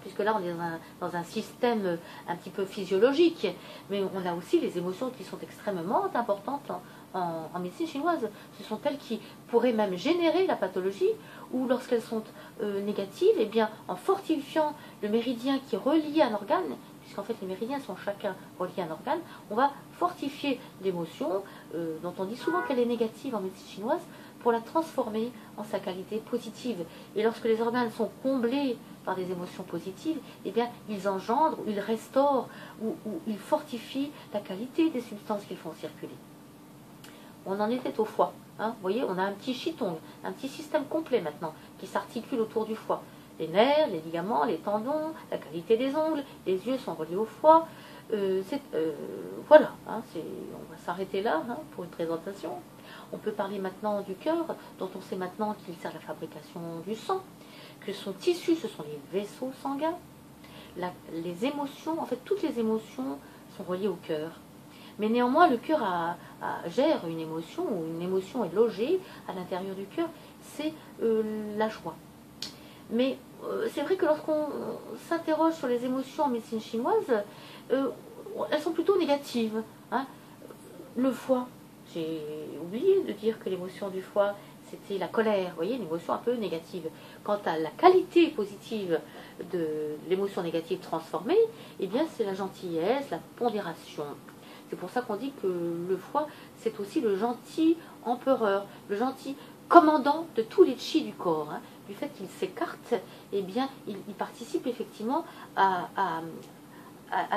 puisque là on est dans un système un petit peu physiologique, mais on a aussi les émotions qui sont extrêmement importantes en médecine chinoise. Ce sont elles qui pourraient même générer la pathologie, ou lorsqu'elles sont négatives, eh bien, en fortifiant le méridien qui relie un organe, puisqu'en fait les méridiens sont chacun reliés à un organe, on va fortifier l'émotion, dont on dit souvent qu'elle est négative en médecine chinoise, pour la transformer en sa qualité positive. Et lorsque les organes sont comblés par des émotions positives, eh bien, ils engendrent, ils restaurent ou ils fortifient la qualité des substances qu'ils font circuler. On en était au foie. Hein. Vous voyez, on a un petit chiton, un petit système complet maintenant qui s'articule autour du foie. Les nerfs, les ligaments, les tendons, la qualité des ongles, les yeux sont reliés au foie. Voilà, hein, on va s'arrêter là pour une présentation. On peut parler maintenant du cœur, dont on sait maintenant qu'il sert à la fabrication du sang, que son tissu, ce sont les vaisseaux sanguins. Les émotions, en fait, toutes les émotions sont reliées au cœur. Mais néanmoins, le cœur gère une émotion, ou une émotion est logée à l'intérieur du cœur, c'est la joie. Mais c'est vrai que lorsqu'on s'interroge sur les émotions en médecine chinoise, elles sont plutôt négatives. Hein. Le foie, j'ai oublié de dire que l'émotion du foie, c'était la colère, vous voyez, une émotion un peu négative. Quant à la qualité positive de l'émotion négative transformée, eh bien c'est la gentillesse, la pondération. C'est pour ça qu'on dit que le foie, c'est aussi le gentil empereur, le gentil commandant de tous les chi du corps. Hein. Du fait qu'il s'écarte, eh bien, il participe effectivement à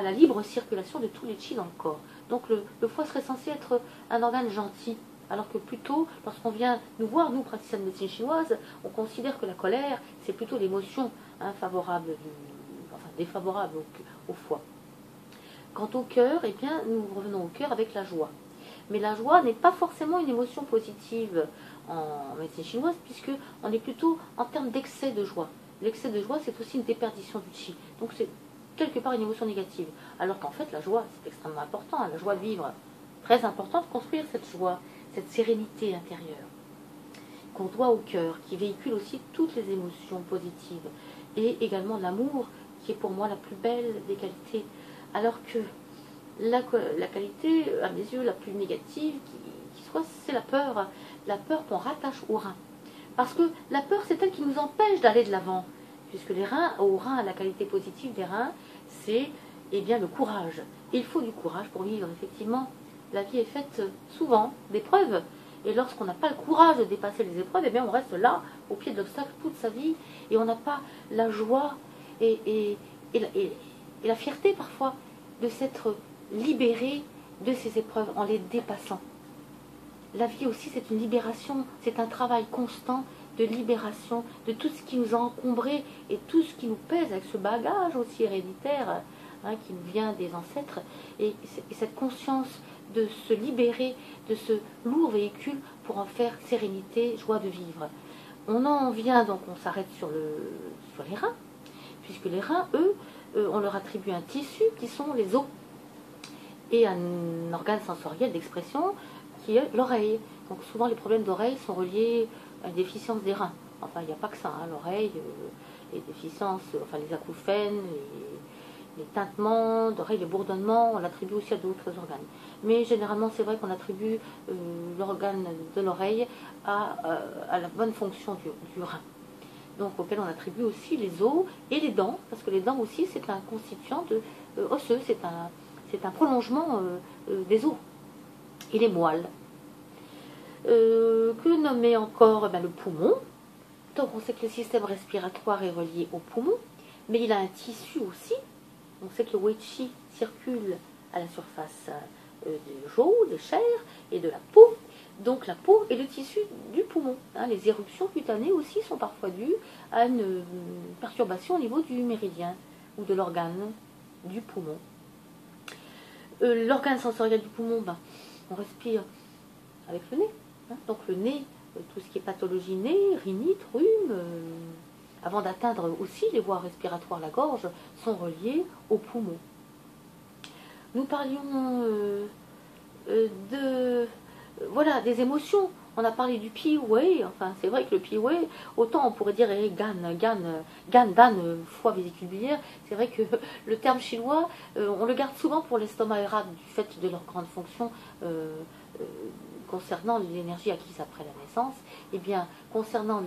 la libre circulation de tous les chi dans le corps. Donc le foie serait censé être un organe gentil, alors que plutôt, lorsqu'on vient nous voir, nous, praticiens de médecine chinoise, on considère que la colère, c'est plutôt l'émotion favorable, défavorable au foie. Quant au cœur, eh bien, nous revenons au cœur avec la joie. Mais la joie n'est pas forcément une émotion positive en médecine chinoise, puisqu'on est plutôt en termes d'excès de joie. L'excès de joie, c'est aussi une déperdition du chi. Donc c'est quelque part une émotion négative. Alors qu'en fait, la joie, c'est extrêmement important. La joie de vivre, très important de construire cette joie, cette sérénité intérieure, qu'on doit au cœur, qui véhicule aussi toutes les émotions positives. Et également l'amour, qui est pour moi la plus belle des qualités. Alors que la qualité, à mes yeux, la plus négative qui soit, c'est la peur qu'on rattache au rein. Parce que la peur, c'est elle qui nous empêche d'aller de l'avant. Puisque la qualité positive des reins, c'est bien le courage. Et il faut du courage pour vivre. Effectivement, la vie est faite souvent d'épreuves. Et lorsqu'on n'a pas le courage de dépasser les épreuves, eh bien on reste là, au pied de l'obstacle, toute sa vie. Et on n'a pas la joie et la fierté parfois de s'être libéré de ces épreuves en les dépassant. La vie aussi, c'est une libération, c'est un travail constant de libération de tout ce qui nous a encombré et tout ce qui nous pèse avec ce bagage aussi héréditaire qui nous vient des ancêtres. Et cette conscience de se libérer de ce lourd véhicule pour en faire sérénité, joie de vivre. On en vient donc, on s'arrête sur les reins, puisque les reins, eux, on leur attribue un tissu qui sont les os et un organe sensoriel d'expression qui est l'oreille. Donc souvent les problèmes d'oreille sont reliés à une déficience des reins. Enfin, il n'y a pas que ça, l'oreille, les déficiences, enfin les acouphènes, les tintements d'oreille, les bourdonnements, on l'attribue aussi à d'autres organes. Mais généralement, c'est vrai qu'on attribue l'organe de l'oreille à la bonne fonction du rein. Donc auquel on attribue aussi les os et les dents, parce que les dents aussi, c'est un constituant osseux, c'est un prolongement des os. Et les moelles. Que nommer encore le poumon. Donc on sait que le système respiratoire est relié au poumon, mais il a un tissu aussi. On sait que le Wei-Chi circule à la surface des os, des chairs et de la peau. Donc la peau est le tissu du poumon. Les éruptions cutanées aussi sont parfois dues à une perturbation au niveau du méridien ou de l'organe du poumon. L'organe sensoriel du poumon, on respire avec le nez. Donc le nez, tout ce qui est pathologie nez, rhinite, rhume, avant d'atteindre aussi les voies respiratoires, la gorge, sont reliées aux poumons. Nous parlions des émotions. on a parlé du Pi Wei, enfin c'est vrai que le Pi Wei, autant on pourrait dire gan, dan, foie, vésicule biliaire, c'est vrai que le terme chinois, on le garde souvent pour l'estomac et rate du fait de leur grande fonction concernant l'énergie acquise après la naissance. Eh bien, concernant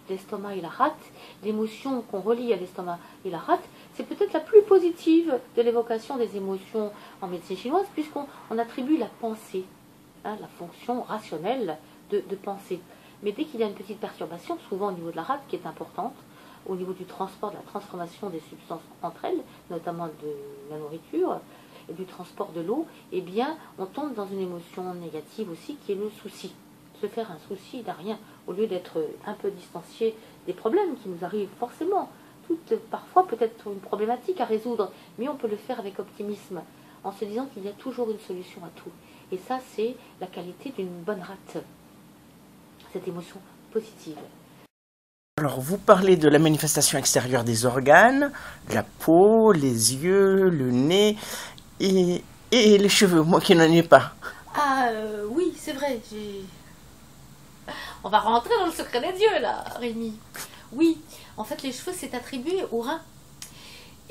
l'estomac et la rate, l'émotion qu'on relie à l'estomac et la rate, c'est peut-être la plus positive de l'évocation des émotions en médecine chinoise, puisqu'on attribue la pensée, hein, la fonction rationnelle de penser. Mais dès qu'il y a une petite perturbation, souvent au niveau de la rate, qui est importante, au niveau du transport, de la transformation des substances entre elles, notamment de la nourriture, et du transport de l'eau, eh bien, on tombe dans une émotion négative aussi, qui est le souci. Se faire un souci d'un rien, au lieu d'être un peu distancié des problèmes qui nous arrivent forcément. Parfois peut-être une problématique à résoudre, mais on peut le faire avec optimisme, en se disant qu'il y a toujours une solution à tout. Et ça, c'est la qualité d'une bonne rate, cette émotion positive. Alors, vous parlez de la manifestation extérieure des organes, la peau, les yeux, le nez et les cheveux, moi qui n'en ai pas. Ah oui, c'est vrai, on va rentrer dans le secret des dieux, là, Rémi. Oui, en fait, les cheveux, c'est attribué aux reins.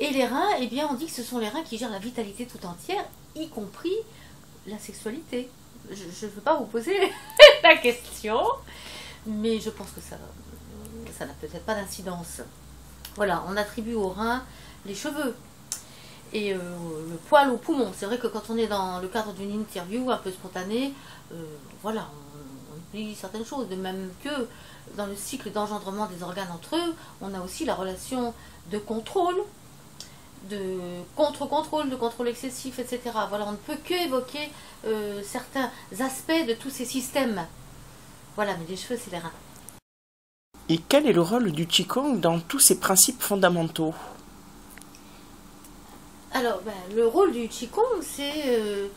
Et les reins, eh bien, on dit que ce sont les reins qui gèrent la vitalité tout entière, y compris la sexualité. Je ne veux pas vous poser la question, mais je pense que ça n'a peut-être pas d'incidence. Voilà, on attribue aux reins les cheveux. Et le poil au poumon. C'est vrai que quand on est dans le cadre d'une interview un peu spontanée, voilà, on dit certaines choses. De même que dans le cycle d'engendrement des organes entre eux, on a aussi la relation de contrôle, de contre-contrôle, de contrôle excessif, etc. Voilà, on ne peut qu'évoquer certains aspects de tous ces systèmes. Voilà, mais les cheveux, c'est les reins. Et quel est le rôle du Qigong dans tous ces principes fondamentaux ? Alors, le rôle du Qigong, c'est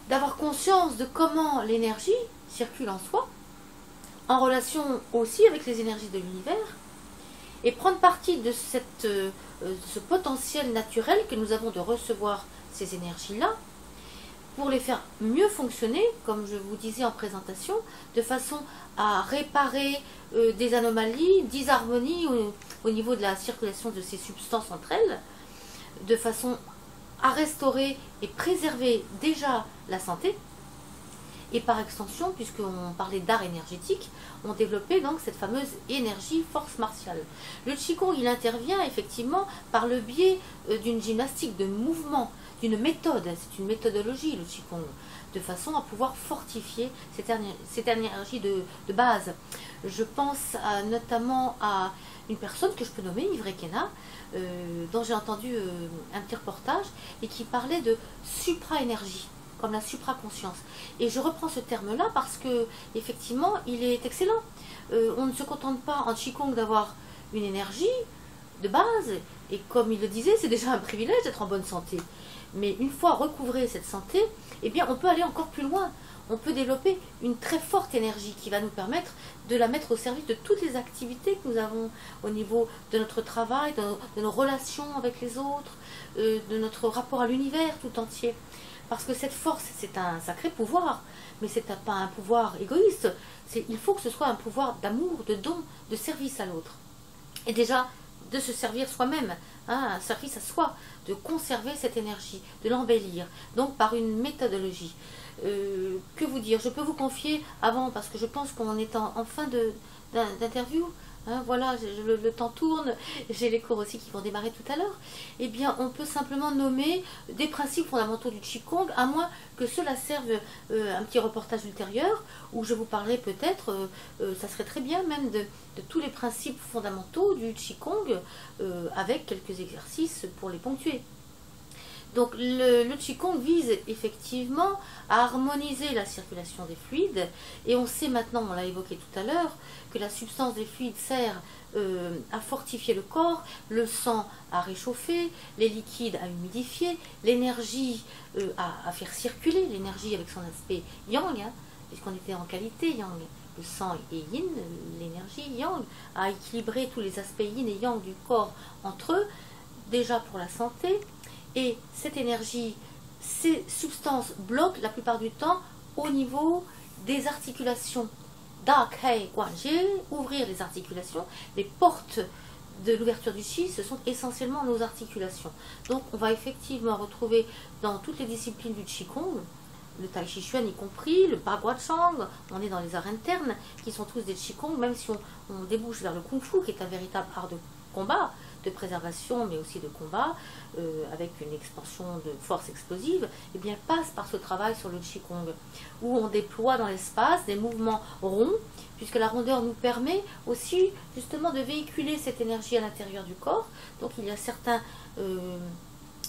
d'avoir conscience de comment l'énergie circule en soi, en relation aussi avec les énergies de l'univers, et prendre parti de ce potentiel naturel que nous avons de recevoir ces énergies-là, pour les faire mieux fonctionner, comme je vous disais en présentation, de façon à réparer des anomalies, disharmonies au niveau de la circulation de ces substances entre elles, de façon à restaurer et préserver déjà la santé, et par extension, puisqu'on parlait d'art énergétique, on développait donc cette fameuse énergie force martiale. Le Qigong, il intervient effectivement par le biais d'une gymnastique de mouvement, d'une méthode, c'est une méthodologie le Qigong, de façon à pouvoir fortifier cette énergie de base. Je pense notamment à une personne que je peux nommer, Yves Requena, dont j'ai entendu un petit reportage, et qui parlait de supra-énergie, comme la supraconscience. Et je reprends ce terme-là parce que, effectivement, il est excellent. On ne se contente pas en Qigong d'avoir une énergie de base, et comme il le disait, c'est déjà un privilège d'être en bonne santé. Mais une fois recouvrée cette santé, eh bien, on peut aller encore plus loin. On peut développer une très forte énergie qui va nous permettre de la mettre au service de toutes les activités que nous avons au niveau de notre travail, de nos relations avec les autres, de notre rapport à l'univers tout entier. Parce que cette force, c'est un sacré pouvoir, mais c'est pas un pouvoir égoïste. Il faut que ce soit un pouvoir d'amour, de don, de service à l'autre. Et déjà, de se servir soi-même, hein, un service à soi, de conserver cette énergie, de l'embellir, donc par une méthodologie. Que vous dire? Je peux vous confier avant, parce que je pense qu'on est en fin d'interview, hein, voilà, le temps tourne, j'ai les cours aussi qui vont démarrer tout à l'heure. Eh bien, on peut simplement nommer des principes fondamentaux du Qigong, à moins que cela serve un petit reportage ultérieur, où je vous parlerai peut-être, ça serait très bien même de tous les principes fondamentaux du Qigong, avec quelques exercices pour les ponctuer. Donc le Qigong vise effectivement à harmoniser la circulation des fluides, et on sait maintenant, on l'a évoqué tout à l'heure, que la substance des fluides sert à fortifier le corps, le sang à réchauffer, les liquides à humidifier, l'énergie à faire circuler, l'énergie avec son aspect yang, hein, puisqu'on était en qualité yang, le sang et yin, l'énergie yang, à équilibrer tous les aspects yin et yang du corps entre eux, déjà pour la santé. Et cette énergie ces substances bloquent la plupart du temps au niveau des articulations. Da Kei Guanjie, ouvrir les articulations, les portes de l'ouverture du chi, ce sont essentiellement nos articulations. Donc on va effectivement retrouver dans toutes les disciplines du Qigong, le Tai Chi Chuan y compris, le Baguazhang, on est dans les arts internes qui sont tous des Qigong, même si on débouche vers le Kung Fu qui est un véritable art de combat, de préservation mais aussi de combat, avec une expansion de force explosive, et bien passe par ce travail sur le Qigong, où on déploie dans l'espace des mouvements ronds, puisque la rondeur nous permet aussi justement de véhiculer cette énergie à l'intérieur du corps. Donc il y a certains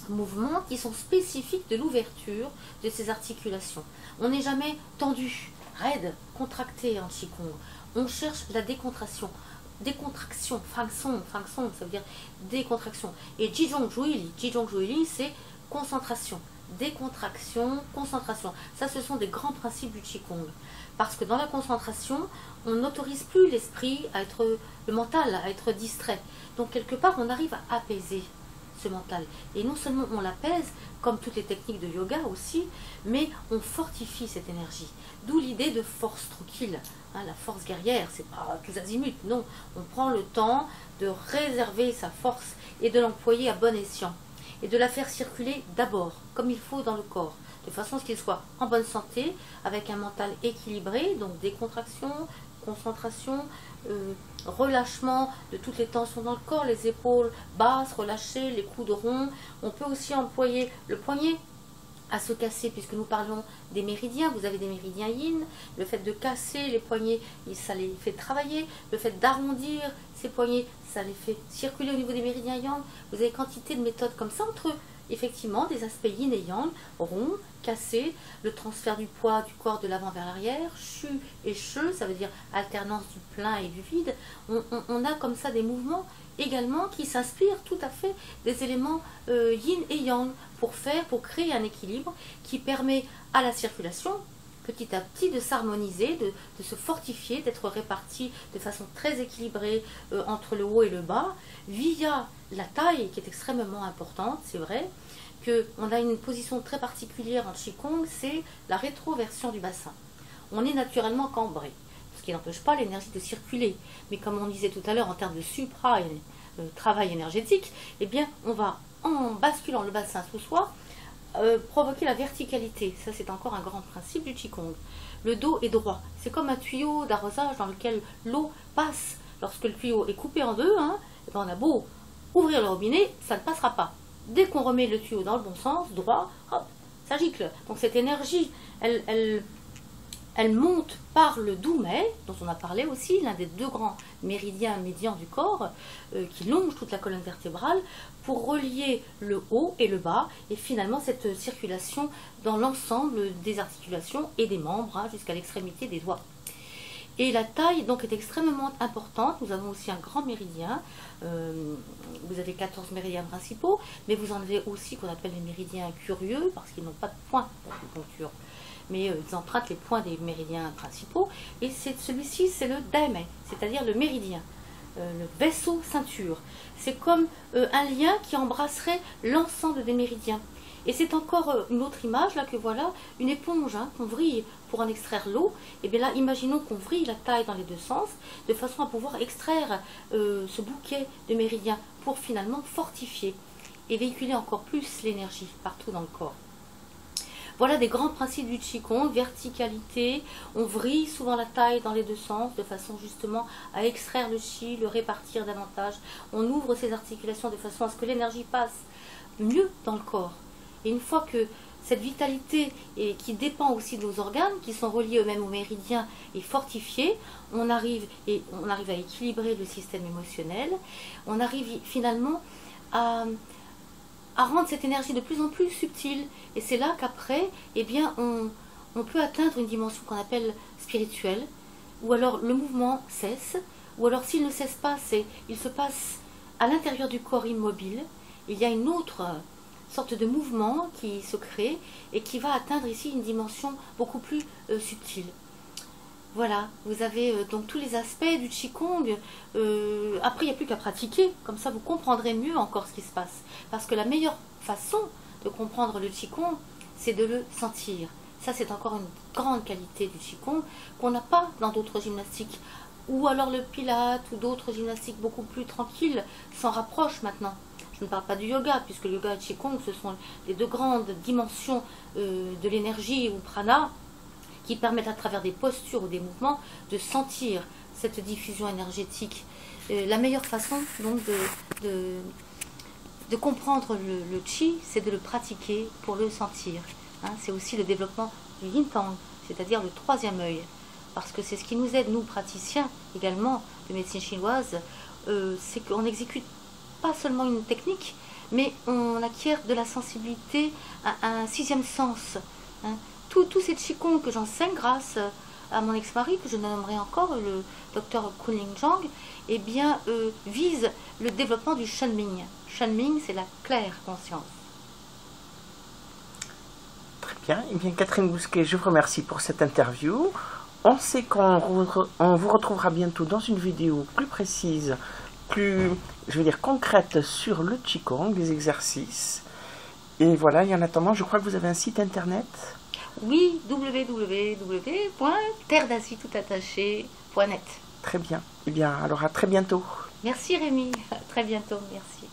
mouvements qui sont spécifiques de l'ouverture de ces articulations. On n'est jamais tendu, raide, contracté en Qigong. On cherche la décontraction. Décontraction, fang song, ça veut dire décontraction. Et Jizhong Zhuili, c'est concentration. Décontraction, concentration. Ça, ce sont des grands principes du Qigong. Parce que dans la concentration, on n'autorise plus l'esprit à être, le mental à être distrait. Donc quelque part, on arrive à apaiser ce mental. Et non seulement on l'apaise, comme toutes les techniques de yoga aussi, mais on fortifie cette énergie. D'où l'idée de force tranquille. Hein, la force guerrière, c'est pas tous azimuts, non. On prend le temps de réserver sa force et de l'employer à bon escient. Et de la faire circuler d'abord, comme il faut dans le corps, de façon à ce qu'il soit en bonne santé, avec un mental équilibré, donc décontraction, concentration, relâchement de toutes les tensions dans le corps, les épaules basses, relâchées, les coudes ronds. On peut aussi employer le poignet à se casser, puisque nous parlons des méridiens. Vous avez des méridiens yin, le fait de casser les poignets, ça les fait travailler, le fait d'arrondir ces poignets, ça les fait circuler au niveau des méridiens yang. Vous avez quantité de méthodes comme ça entre eux. Effectivement, des aspects yin et yang, rond, cassé, le transfert du poids du corps de l'avant vers l'arrière, chu et che, ça veut dire alternance du plein et du vide. On a comme ça des mouvements également qui s'inspirent tout à fait des éléments yin et yang pour créer un équilibre qui permet à la circulation petit à petit de s'harmoniser, de se fortifier, d'être réparti de façon très équilibrée entre le haut et le bas, via la taille qui est extrêmement importante, c'est vrai, qu'on a une position très particulière en Qigong, c'est la rétroversion du bassin. On est naturellement cambré, ce qui n'empêche pas l'énergie de circuler, mais comme on disait tout à l'heure en termes de travail énergétique, eh bien on va, en basculant le bassin sous soi, provoquer la verticalité. Ça, c'est encore un grand principe du Qigong. Le dos est droit. C'est comme un tuyau d'arrosage dans lequel l'eau passe. Lorsque le tuyau est coupé en deux, on a beau ouvrir le robinet, ça ne passera pas. Dès qu'on remet le tuyau dans le bon sens, droit, hop, ça gicle. Donc cette énergie, elle monte par le doumet, dont on a parlé aussi, l'un des deux grands méridiens médians du corps, qui longe toute la colonne vertébrale, pour relier le haut et le bas, et finalement cette circulation dans l'ensemble des articulations et des membres, jusqu'à l'extrémité des doigts. Et la taille donc est extrêmement importante. Nous avons aussi un grand méridien. Vous avez 14 méridiens principaux, mais vous en avez aussi qu'on appelle les méridiens curieux, parce qu'ils n'ont pas de point d'acupuncture. Mais ils empruntent les points des méridiens principaux. Et celui-ci, c'est le daimai, c'est-à-dire le méridien, le vaisseau ceinture. C'est comme un lien qui embrasserait l'ensemble des méridiens. Et c'est encore une autre image, là, que voilà, une éponge qu'on vrille pour en extraire l'eau. Et bien là, imaginons qu'on vrille la taille dans les deux sens, de façon à pouvoir extraire ce bouquet de méridiens pour finalement fortifier et véhiculer encore plus l'énergie partout dans le corps. Voilà des grands principes du Qigong, verticalité, on vrille souvent la taille dans les deux sens, de façon justement à extraire le chi, le répartir davantage. On ouvre ces articulations de façon à ce que l'énergie passe mieux dans le corps. Et une fois que cette vitalité, qui dépend aussi de nos organes, qui sont reliés eux-mêmes aux méridiens, est fortifiée, on arrive à équilibrer le système émotionnel, on arrive finalement à rendre cette énergie de plus en plus subtile. Et c'est là qu'après, eh bien, on peut atteindre une dimension qu'on appelle spirituelle, ou alors le mouvement cesse, ou alors s'il ne cesse pas, il se passe à l'intérieur du corps immobile. Il y a une autre sorte de mouvement qui se crée et qui va atteindre ici une dimension beaucoup plus subtile. Voilà, vous avez donc tous les aspects du Qigong. Après, il n'y a plus qu'à pratiquer, comme ça vous comprendrez mieux encore ce qui se passe. Parce que la meilleure façon de comprendre le Qigong, c'est de le sentir. Ça, c'est encore une grande qualité du Qigong qu'on n'a pas dans d'autres gymnastiques. Ou alors le Pilate ou d'autres gymnastiques beaucoup plus tranquilles s'en rapprochent maintenant. Je ne parle pas du yoga, puisque le yoga et le Qigong, ce sont les deux grandes dimensions de l'énergie ou prana qui permettent à travers des postures ou des mouvements de sentir cette diffusion énergétique. La meilleure façon donc de comprendre le Qi, c'est de le pratiquer pour le sentir. Hein, c'est aussi le développement du Yin Tang, c'est-à-dire le troisième œil. Parce que c'est ce qui nous aide, nous praticiens également de médecine chinoise, c'est qu'on n'exécute pas seulement une technique, mais on acquiert de la sensibilité à un sixième sens. Hein. Tous ces Qigong que j'enseigne grâce à mon ex-mari, que je nommerai encore, le docteur Kunling Zhang, eh bien, vise le développement du Shenming. Shenming, c'est la claire conscience. Très bien. Eh bien, Catherine Bousquet, je vous remercie pour cette interview. On sait qu'on vous retrouvera bientôt dans une vidéo plus précise, plus, je veux dire, concrète sur le Qigong, les exercices. Et voilà, et en attendant, je crois que vous avez un site internet. Oui, www.terredasie.net. Très bien. Eh bien, alors à très bientôt. Merci Rémi, à très bientôt, merci.